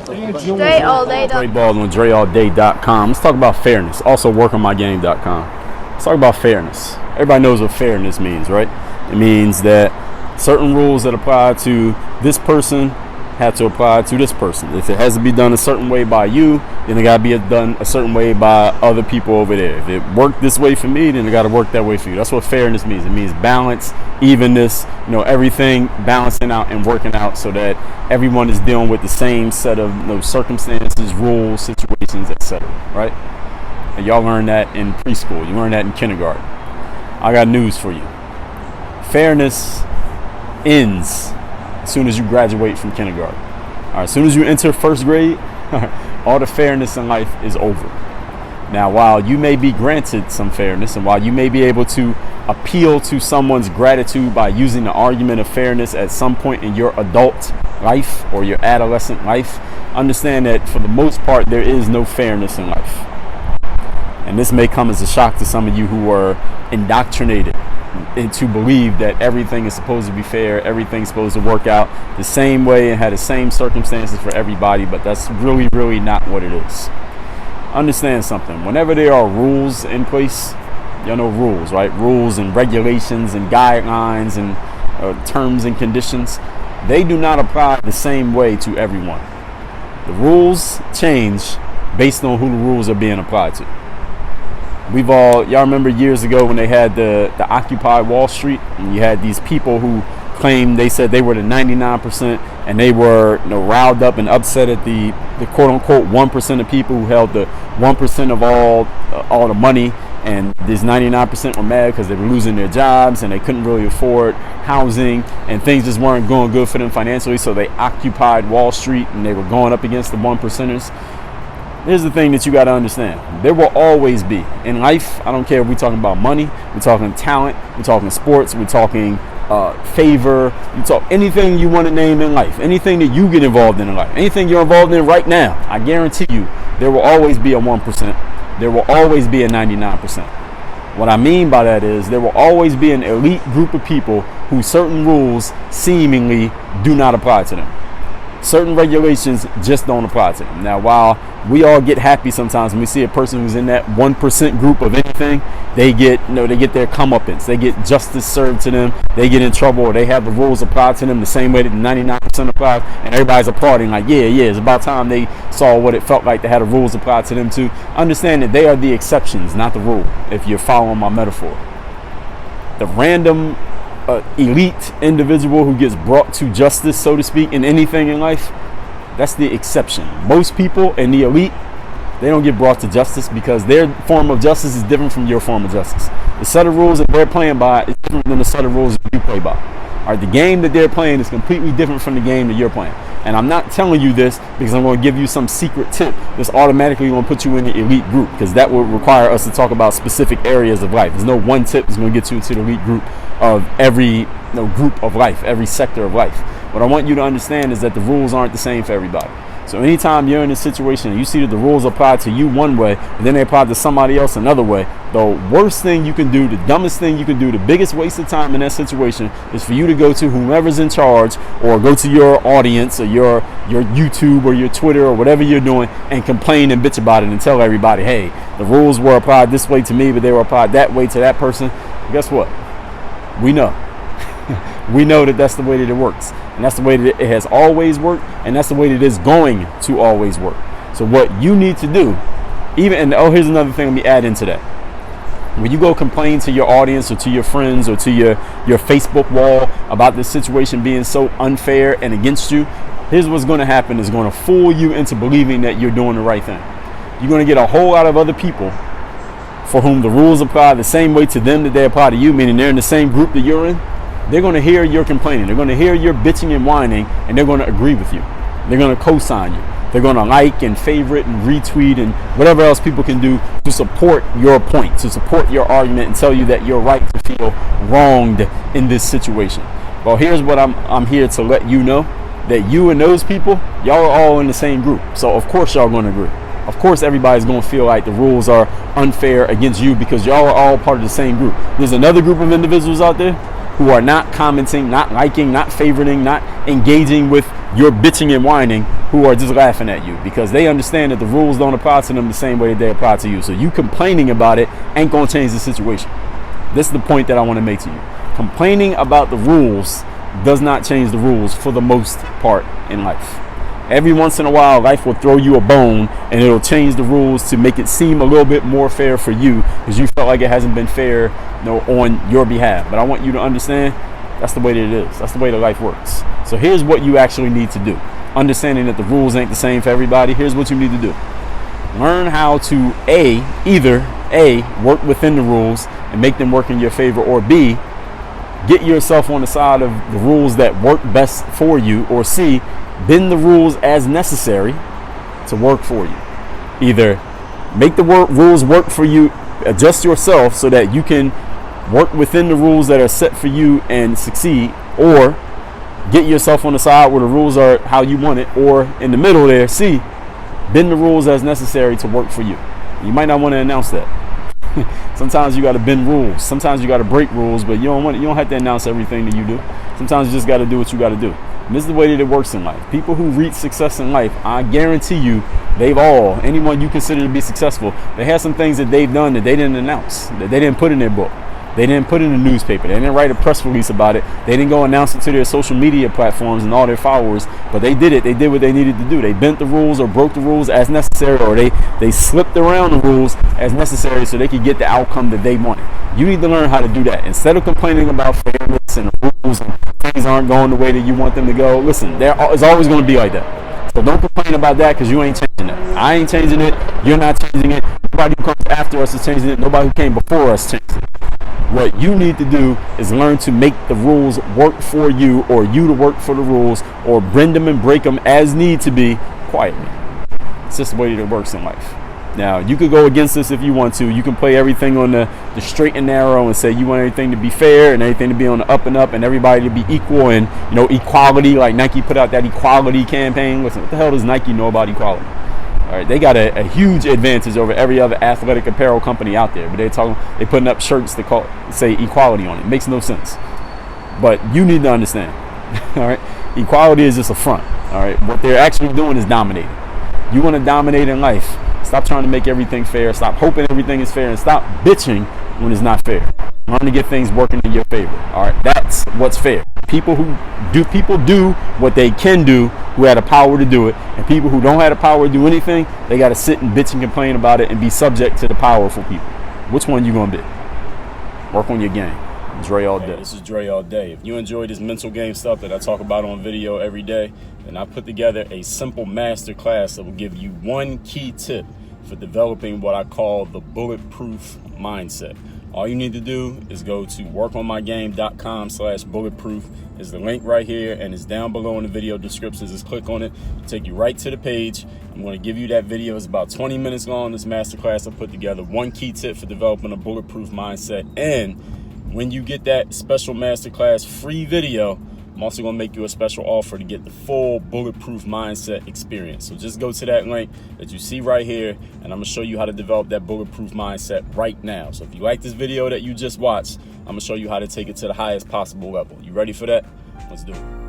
Dre Baldwin, DreAllDay.com. Let's talk about fairness. Also, WorkOnMyGame.com. Let's talk about fairness. Everybody knows what fairness means, right? It means that certain rules that apply to this person have to apply to this person. If it has to be done a certain way by you, then it got to be done a certain way by other people over there. If it worked this way for me, then it got to work that way for you. That's what fairness means. It means balance, evenness, everything balancing out and working out so that everyone is dealing with the same set of circumstances, rules, situations, etc. Right? And y'all learn that in preschool. You learn that in kindergarten. I got news for you. Fairness ends as soon as you graduate from kindergarten. All right, as soon as you enter first grade, all the fairness in life is over. Now, while you may be granted some fairness and while you may be able to appeal to someone's gratitude by using the argument of fairness at some point in your adult life or your adolescent life, understand that for the most part, there is no fairness in life. And this may come as a shock to some of you who are indoctrinated and to believe that everything is supposed to be fair, everything's supposed to work out the same way and have the same circumstances for everybody, but that's really not what it is. Understand something. Whenever there are rules in place, y'all know rules, right? Rules and regulations and guidelines and terms and conditions, they do not apply the same way to everyone. The rules change based on who the rules are being applied to. Y'all remember years ago when they had the Occupy Wall Street, and you had these people who claimed, they said they were the 99%, and they were riled up and upset at the quote unquote 1% of people who held the 1% of all the money, and these 99% were mad because they were losing their jobs and they couldn't really afford housing and things just weren't going good for them financially, so they occupied Wall Street and they were going up against the 1%ers. Here's the thing that you got to understand. There will always be in life. I don't care if we're talking about money, we're talking talent, we're talking sports, we're talking favor, you talk anything you want to name in life, anything that you get involved in life, anything you're involved in right now. I guarantee you there will always be a 1%. There will always be a 99%. What I mean by that is there will always be an elite group of people who certain rules seemingly do not apply to them. Certain regulations just don't apply to them. Now, while we all get happy sometimes when we see a person who's in that 1% group of anything, they get their comeuppance, they get justice served to them, they get in trouble, or they have the rules applied to them the same way that the 99% applies, and everybody's applauding like, yeah, it's about time they saw what it felt like to have the rules applied to them too. Understand that they are the exceptions, not the rule, if you're following my metaphor. The random elite individual who gets brought to justice, so to speak, in anything in life, that's the exception. Most people in the elite, they don't get brought to justice because their form of justice is different from your form of justice. The set of rules that they're playing by is different than the set of rules that you play by. All right, the game that they're playing is completely different from the game that you're playing. And I'm not telling you this because I'm going to give you some secret tip that's automatically going to put you in the elite group, because that would require us to talk about specific areas of life. There's no one tip that's going to get you into the elite group of every group of life, every sector of life. What I want you to understand is that the rules aren't the same for everybody. So anytime you're in a situation and you see that the rules apply to you one way and then they apply to somebody else another way, the worst thing you can do, the dumbest thing you can do, the biggest waste of time in that situation is for you to go to whomever's in charge, or go to your audience or your YouTube or your Twitter or whatever you're doing and complain and bitch about it and tell everybody, hey, the rules were applied this way to me, but they were applied that way to that person. Guess what? We know. We know that that's the way that it works. And that's the way that it has always worked. And that's the way that it is going to always work. So what you need to do, here's another thing, let me add into that. When you go complain to your audience or to your friends or to your Facebook wall about this situation being so unfair and against you, here's what's going to happen. Is going to fool you into believing that you're doing the right thing. You're going to get a whole lot of other people for whom the rules apply the same way to them that they apply to you, meaning they're in the same group that you're in. They're going to hear your complaining. They're going to hear your bitching and whining, and they're going to agree with you. They're going to co-sign you. They're going to like and favorite and retweet and whatever else people can do to support your point, to support your argument and tell you that you're right to feel wronged in this situation. Well, here's what I'm here to let you know, that you and those people, y'all are all in the same group. So of course y'all going to agree. Of course everybody's going to feel like the rules are unfair against you because y'all are all part of the same group. There's another group of individuals out there who are not commenting, not liking, not favoriting, not engaging with you're bitching and whining who are just laughing at you because they understand that the rules don't apply to them the same way that they apply to you. So you complaining about it ain't gonna change the situation. This is the point that I want to make to you. Complaining about the rules does not change the rules for the most part in life. Every once in a while, life will throw you a bone and it'll change the rules to make it seem a little bit more fair for you because you felt like it hasn't been fair, on your behalf. But I want you to understand that's the way that it is. That's the way that life works. So here's what you actually need to do. Understanding that the rules ain't the same for everybody, here's what you need to do. Learn how to either work within the rules and make them work in your favor, or B, get yourself on the side of the rules that work best for you, or C, bend the rules as necessary to work for you. Either make the rules work for you, adjust yourself so that you can work within the rules that are set for you and succeed, or get yourself on the side where the rules are how you want it, or in the middle there, C, bend the rules as necessary to work for you. You might not want to announce that. Sometimes you got to bend rules. Sometimes you got to break rules, but you don't have to announce everything that you do. Sometimes you just got to do what you got to do. And this is the way that it works in life. People who reach success in life, I guarantee you, anyone you consider to be successful, they have some things that they've done that they didn't announce, that they didn't put in their book. They didn't put in the newspaper. They didn't write a press release about it. They didn't go announce it to their social media platforms and all their followers, but they did it. They did what they needed to do. They bent the rules or broke the rules as necessary, or they slipped around the rules as necessary so they could get the outcome that they wanted. You need to learn how to do that. Instead of complaining about fairness and the rules and things aren't going the way that you want them to go, listen, it's always going to be like that. So don't complain about that because you ain't changing it. I ain't changing it. You're not changing it. Nobody who comes after us is changing it. Nobody who came before us changed it. What you need to do is learn to make the rules work for you, or you to work for the rules, or bend them and break them as need to be quietly. It's just the way that it works in life. Now, you could go against this if you want to. You can play everything on the straight and narrow and say you want everything to be fair and everything to be on the up and up and everybody to be equal and, equality, like Nike put out that equality campaign. Listen, what the hell does Nike know about equality? All right, they got a huge advantage over every other athletic apparel company out there, but they putting up shirts that say equality on it. It makes no sense. But you need to understand, all right, equality is just a front. All right, what they're actually doing is dominating. You want to dominate in life. Stop trying to make everything fair. Stop hoping everything is fair, and stop bitching when it's not fair. Learn to get things working in your favor. All right, that's what's fair. People do what they can do, who had the power to do it, and people who don't have the power to do anything, they got to sit and bitch and complain about it and be subject to the powerful people. Which one you gonna be? Work on your game. Dre all day. Hey, this is Dre all day. If you enjoy this mental game stuff that I talk about on video every day, then I put together a simple master class that will give you one key tip for developing what I call the bulletproof mindset. All you need to do is go to workonmygame.com/bulletproof. Is the link right here, and it's down below in the video descriptions. Just click on it. It'll take you right to the page. I'm going to give you that video. It's about 20 minutes long. This masterclass I put together. One key tip for developing a bulletproof mindset. And when you get that special masterclass free video, I'm also going to make you a special offer to get the full bulletproof mindset experience. So just go to that link that you see right here, and I'm going to show you how to develop that bulletproof mindset right now. So if you like this video that you just watched, I'm going to show you how to take it to the highest possible level. You ready for that? Let's do it.